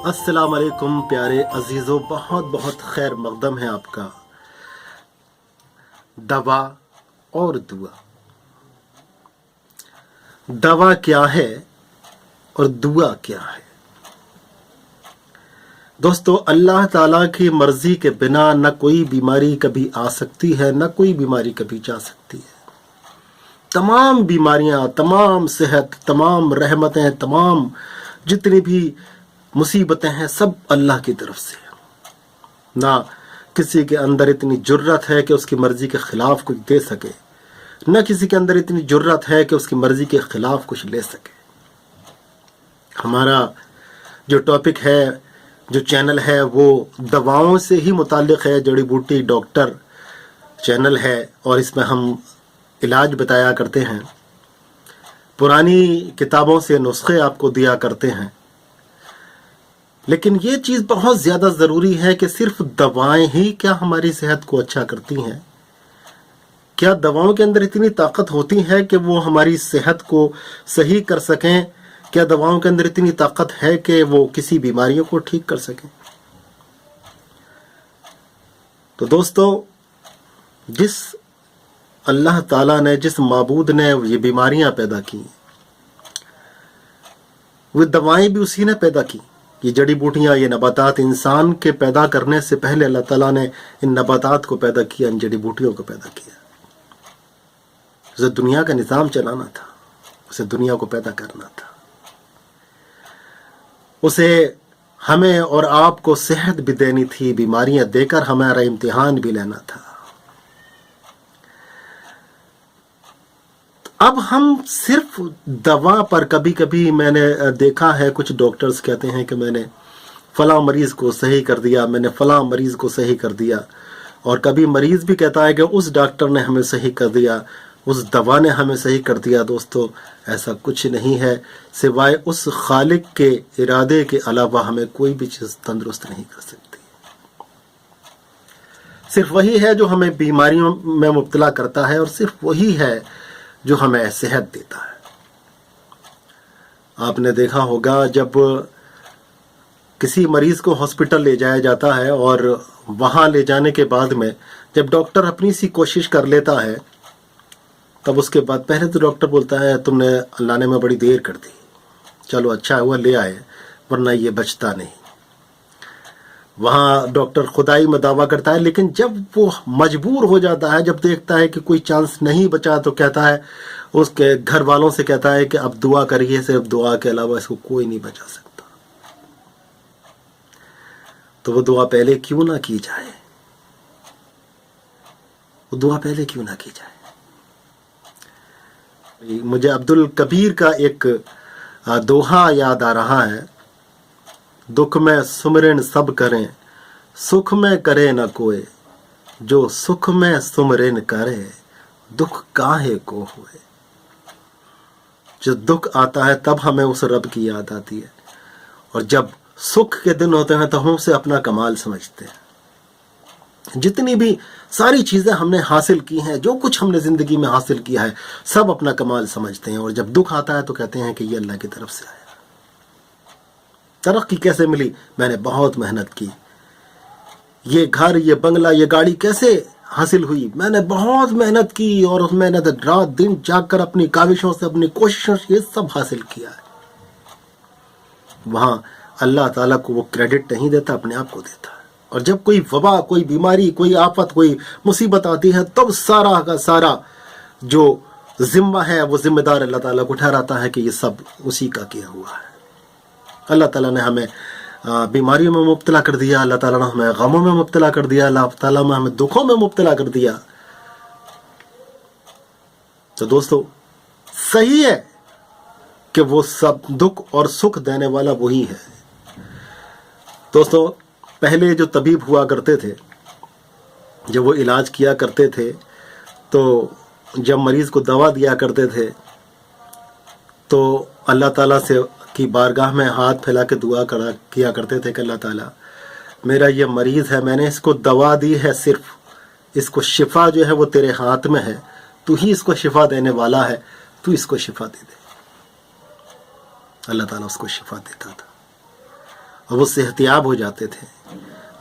अस्सलाम वालेकुम प्यारे अजीज़ों, बहुत बहुत खैर मकदम है आपका। दवा और दुआ, दवा क्या है और दुआ क्या है? दोस्तों, अल्लाह ताला की मर्जी के बिना न कोई बीमारी कभी आ सकती है, न कोई बीमारी कभी जा सकती है। तमाम बीमारियां, तमाम सेहत, तमाम रहमतें, तमाम जितनी भी मुसीबतें हैं, सब अल्लाह की तरफ से है। ना किसी के अंदर इतनी जुर्रत है कि उसकी मर्जी के खिलाफ कुछ दे सके, न किसी के अंदर इतनी जुर्रत है कि उसकी मर्जी के खिलाफ कुछ ले सके। हमारा जो टॉपिक है, जो चैनल है, वो दवाओं से ही मुताल्लिक है। जड़ी बूटी डॉक्टर चैनल है और इसमें हम इलाज बताया करते हैं, पुरानी किताबों से नुस्खे आपको दिया करते हैं। लेकिन ये चीज़ बहुत ज़्यादा ज़रूरी है कि सिर्फ दवाएं ही क्या हमारी सेहत को अच्छा करती हैं? क्या दवाओं के अंदर इतनी ताकत होती है कि वो हमारी सेहत को सही कर सकें? क्या दवाओं के अंदर इतनी ताकत है कि वो किसी बीमारियों को ठीक कर सकें? तो दोस्तों, जिस अल्लाह ताला ने, जिस माबूद ने ये बीमारियां पैदा की, वो दवाएं भी उसी ने पैदा की। ये जड़ी बूटियां, ये नबातात इंसान के पैदा करने से पहले अल्लाह ताला ने इन नबातात को पैदा किया, इन जड़ी बूटियों को पैदा किया। उसे दुनिया का निज़ाम चलाना था, उसे दुनिया को पैदा करना था, उसे हमें और आपको सेहत भी देनी थी, बीमारियां देकर हमारा इम्तिहान भी लेना था। अब हम सिर्फ दवा पर, कभी कभी मैंने देखा है कुछ डॉक्टर्स कहते हैं कि मैंने फलां मरीज को सही कर दिया, मैंने फलां मरीज को सही कर दिया, और कभी मरीज भी कहता है कि उस डॉक्टर ने हमें सही कर दिया, उस दवा ने हमें सही कर दिया। दोस्तों, ऐसा कुछ नहीं है, सिवाय उस खालिक के इरादे के अलावा हमें कोई भी चीज़ तंदुरुस्त नहीं कर सकती। सिर्फ वही है जो हमें बीमारियों में मुब्तला करता है, और सिर्फ वही है जो हमें सेहत देता है। आपने देखा होगा, जब किसी मरीज को हॉस्पिटल ले जाया जाता है और वहां ले जाने के बाद में जब डॉक्टर अपनी सी कोशिश कर लेता है, तब उसके बाद पहले तो डॉक्टर बोलता है तुमने लाने में बड़ी देर कर दी, चलो अच्छा हुआ ले आए, वरना ये बचता नहीं। वहाँ डॉक्टर खुदाई में दावा करता है, लेकिन जब वो मजबूर हो जाता है, जब देखता है कि कोई चांस नहीं बचा, तो कहता है, उसके घर वालों से कहता है कि अब दुआ करिए, सिर्फ दुआ के अलावा इसको कोई नहीं बचा सकता। तो वो दुआ पहले क्यों ना की जाए, वो दुआ पहले क्यों ना की जाए। मुझे अब्दुल कबीर का एक दोहा याद आ रहा है, दुख में सुमरन सब करें, सुख में करे न कोई, जो सुख में सुमरन करे, दुख काहे को हुए। जो दुख आता है तब हमें उस रब की याद आती है, और जब सुख के दिन होते हैं तो हम उसे अपना कमाल समझते हैं। जितनी भी सारी चीजें हमने हासिल की हैं, जो कुछ हमने जिंदगी में हासिल किया है, सब अपना कमाल समझते हैं, और जब दुख आता है तो कहते हैं कि ये अल्लाह की तरफ से आया। तरक्की कैसे मिली? मैंने बहुत मेहनत की। ये घर, ये बंगला, ये गाड़ी कैसे हासिल हुई? मैंने बहुत मेहनत की, और उस मेहनत रात दिन जागकर अपनी काविशों से, अपनी कोशिशों से ये सब हासिल किया है। वहां अल्लाह ताला को वो क्रेडिट नहीं देता, अपने आप को देता है। और जब कोई वबा, कोई बीमारी, कोई आफत, कोई मुसीबत आती है, तब सारा का सारा जो जिम्मा है वो जिम्मेदार अल्लाह ताला को ठहराता है कि ये सब उसी का किया हुआ है। अल्लाह ताला ने हमें बीमारियों में मुब्तला कर दिया, अल्लाह ताला ने हमें गमों में मुब्तला कर दिया, अल्लाह ताला ने हमें दुखों में मुब्तला कर दिया। तो दोस्तों, सही है कि वो सब दुख और सुख देने वाला वही है। दोस्तों, पहले जो तबीब हुआ करते थे, जब वो इलाज किया करते थे, तो जब मरीज को दवा दिया करते थे, तो अल्लाह ताला से की बारगाह में हाथ फैला के दुआ किया करते थे कि अल्लाह ताला, मेरा ये मरीज है, मैंने इसको दवा दी है, सिर्फ इसको शिफा जो है वो तेरे हाथ में है, तू ही इसको शिफा देने वाला है, तू इसको शिफा दे दे। अल्लाह ताला उसको शिफा देता था। وہ صحتیاب ہو جاتے تھے.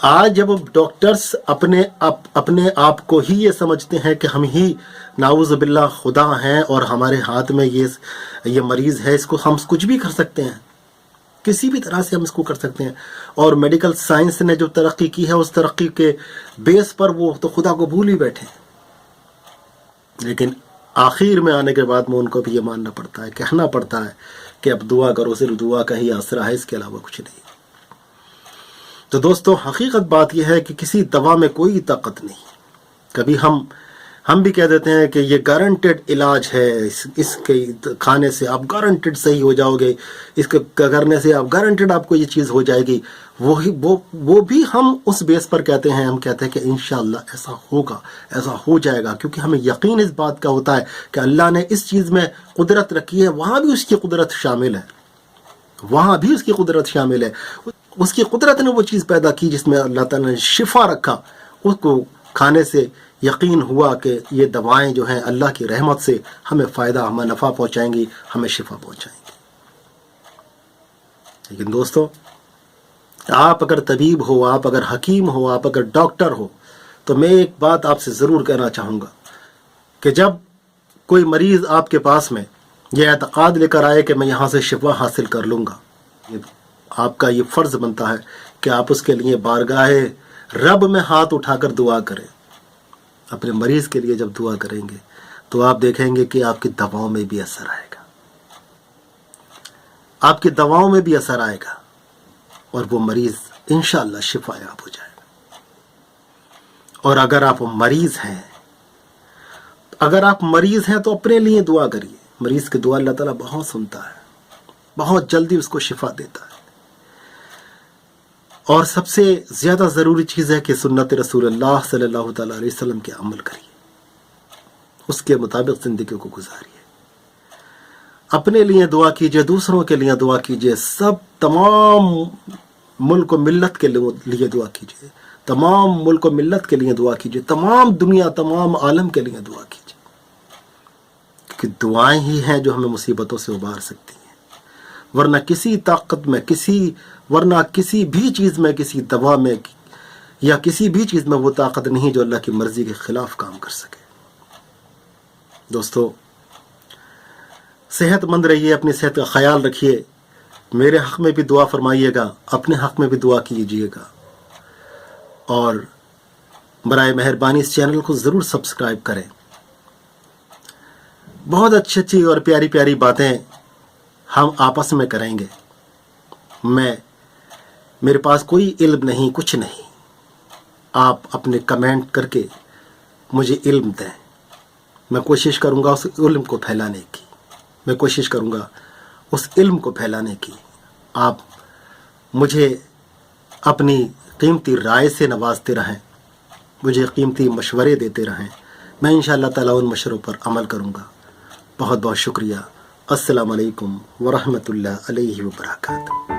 آج جب ڈاکٹرز اپنے آپ کو ہی یہ سمجھتے ہیں کہ ہم ہی نعوذ باللہ خدا ہیں اور ہمارے ہاتھ میں یہ مریض ہے، اس کو ہم کچھ بھی کر سکتے ہیں، کسی بھی طرح سے ہم اس کو کر سکتے ہیں. اور میڈیکل سائنس نے جو ترقی کی ہے اس ترقی کے بیس پر وہ تو خدا کو بھول ہی بیٹھے. لیکن آخر میں آنے کے بعد میں ان کو بھی یہ ماننا پڑتا ہے، کہنا پڑتا ہے کہ اب دعا کرو، صرف دعا کا ہی آسرا ہے، اس کے علاوہ کچھ نہیں. تو دوستو، حقیقت بات یہ ہے کہ کسی دوا میں کوئی طاقت نہیں. کبھی ہم بھی کہہ دیتے ہیں کہ یہ گارنٹیڈ علاج ہے، اس کے کھانے سے آپ گارنٹیڈ صحیح ہو جاؤ گے، اس کے کرنے سے آپ گارنٹیڈ آپ کو یہ چیز ہو جائے گی. وہ بھی ہم اس بیس پر کہتے ہیں، ہم کہتے ہیں کہ انشاءاللہ ایسا ہوگا، ایسا ہو جائے گا، کیونکہ ہمیں یقین اس بات کا ہوتا ہے کہ اللہ نے اس چیز میں قدرت رکھی ہے، وہاں بھی اس کی قدرت شامل ہے، وہاں بھی اس کی قدرت شامل ہے. اس کی قدرت نے وہ چیز پیدا کی جس میں اللہ تعالیٰ نے شفا رکھا، اس کو کھانے سے یقین ہوا کہ یہ دوائیں جو ہیں اللہ کی رحمت سے ہمیں فائدہ، ہمیں نفع پہنچائیں گی، ہمیں شفا پہنچائیں گی. لیکن دوستو، آپ اگر طبیب ہو، آپ اگر حکیم ہو، آپ اگر ڈاکٹر ہو، تو میں ایک بات آپ سے ضرور کہنا چاہوں گا کہ جب کوئی مریض آپ کے پاس میں یہ اعتقاد لے کر آئے کہ میں یہاں سے شفا حاصل کر لوں گا، آپ کا یہ فرض بنتا ہے کہ آپ اس کے لیے بارگاہ رب میں ہاتھ اٹھا کر دعا کریں. اپنے مریض کے لیے جب دعا کریں گے تو آپ دیکھیں گے کہ آپ کی دواؤں میں بھی اثر آئے گا، آپ کی دواؤں میں بھی اثر آئے گا، اور وہ مریض انشاءاللہ شفا یاب ہو جائے گا. اور اگر آپ مریض ہیں تو اپنے لیے دعا کریے. مریض کی دعا اللہ تعالیٰ بہت سنتا ہے، بہت جلدی اس کو شفا دیتا ہے. اور سب سے زیادہ ضروری چیز ہے کہ سنت رسول اللہ صلی اللہ تعالیٰ علیہ وسلم کے عمل کریے، اس کے مطابق زندگی کو گزاریے. اپنے لیے دعا کیجئے، دوسروں کے لیے دعا کیجئے، تمام ملک و ملت کے لیے دعا کیجئے، تمام ملک و ملت کے لیے دعا کیجئے، تمام دنیا، تمام عالم کے لیے دعا کیجئے. کہ دعائیں ہی ہیں جو ہمیں مصیبتوں سے ابار سکتی ہیں، ورنہ کسی طاقت میں، ورنہ کسی بھی چیز میں، کسی دوا میں یا کسی بھی چیز میں وہ طاقت نہیں جو اللہ کی مرضی کے خلاف کام کر سکے. دوستو، صحت مند رہیے، اپنی صحت کا خیال رکھیے. میرے حق میں بھی دعا فرمائیے گا، اپنے حق میں بھی دعا کیجیے گا، اور برائے مہربانی اس چینل کو ضرور سبسکرائب کریں. بہت اچھی اور پیاری پیاری باتیں ہم آپس میں کریں گے. میرے پاس کوئی علم نہیں، کچھ نہیں. آپ اپنے کمنٹ کر کے مجھے علم دیں، میں کوشش کروں گا اس علم کو پھیلانے کی، میں کوشش کروں گا اس علم کو پھیلانے کی. آپ مجھے اپنی قیمتی رائے سے نوازتے رہیں، مجھے قیمتی مشورے دیتے رہیں. میں انشاءاللہ تعالیٰ ان مشوروں پر عمل کروں گا. بہت بہت شکریہ. السلام علیکم ورحمۃ اللہ علیہ وبرکاتہ.